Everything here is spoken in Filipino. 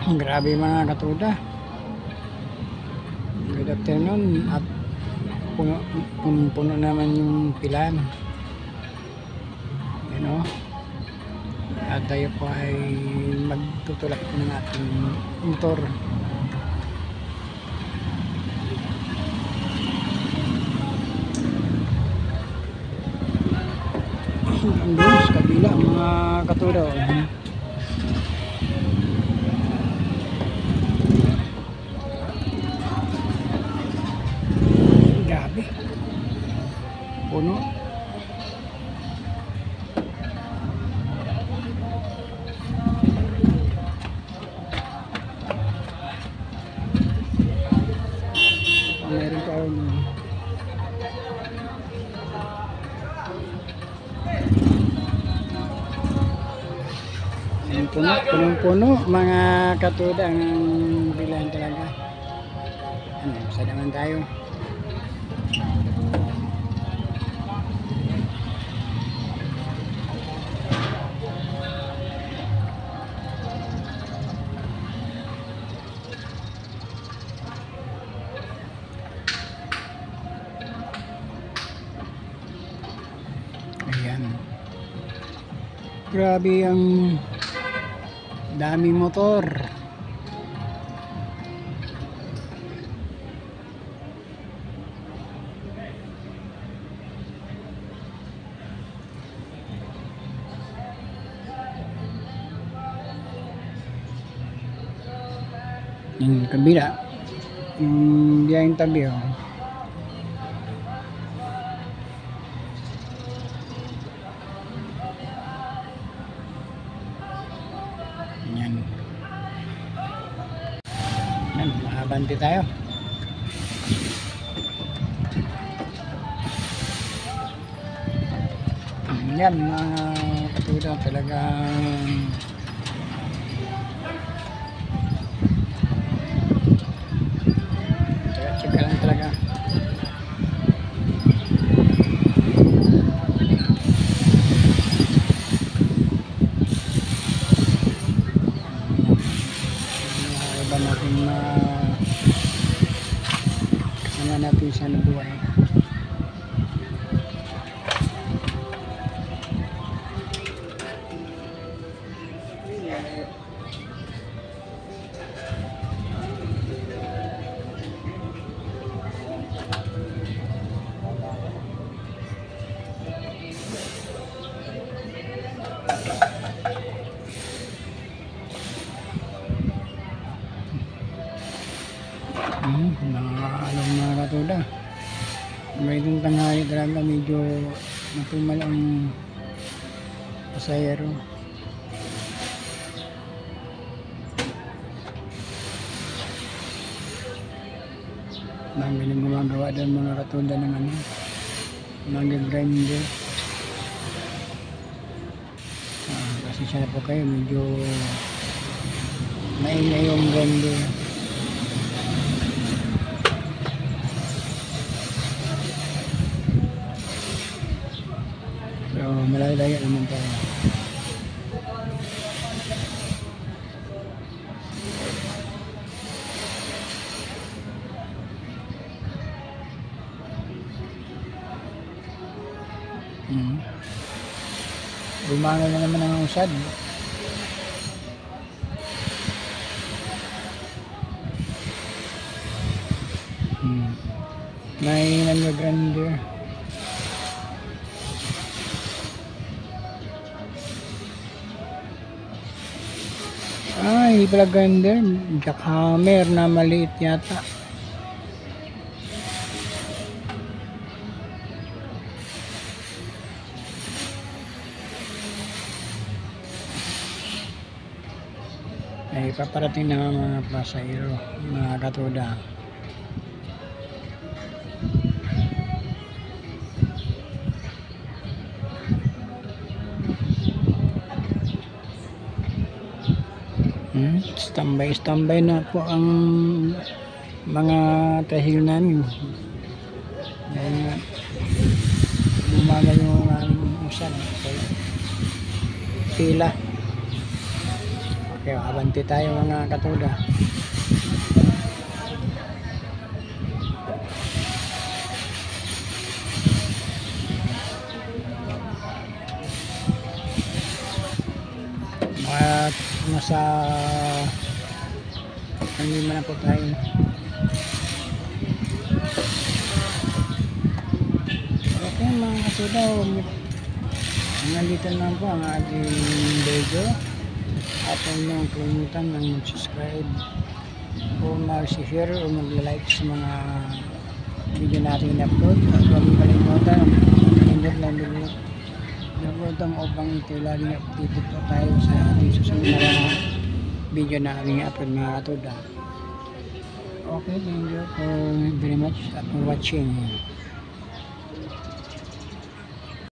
Grabe mga katuda. Good afternoon at puno naman yung pilan. At tayo po ay magtutulak po ng ating motor. Doon sa kabila mga katuda. Grabe. Puno. Meron pa ako punong-puno mga katuda ang bilahan talaga. Sa naman tayo. Ayan. Grabe ang daming motor. Yung kabila, yung biyaheng tabi, yan. Yan, makabante tayo. Yan mga katuda, talagang tsaka lang talaga. Iba natin natin siya na buhay. Mga katuda, may itong tanghali talaga, medyo matumal ang pasayero. Dami nang gumagawa doon mga katuda ng mga grinder. Kasi siya na po kayo, medyo maingay yung grinder. So, malaya-laya naman tayo. Bumangon na naman ang usad. May nag-grinder. Hindi pala grinder, jackhammer na maliit yata. Ay paparating na mga pasahero, mga katuda. Standby na po ang mga tahil namin. Bumaga yung usad. Pila. Kaya abante tayo mga katuda. At nasa hindi na po tayo. Okay mga katuda, nandito na po ang ating video. At huwag niyong kalimutan ng mag-subscribe o mag-share o mag-like sa mga video natin in-upload. At huwag niyong kalimutan pindot lang button upang ito laging updated po tayo sa ating susunod na video na aming upload mga katuda. Okay, thank you very much for watching.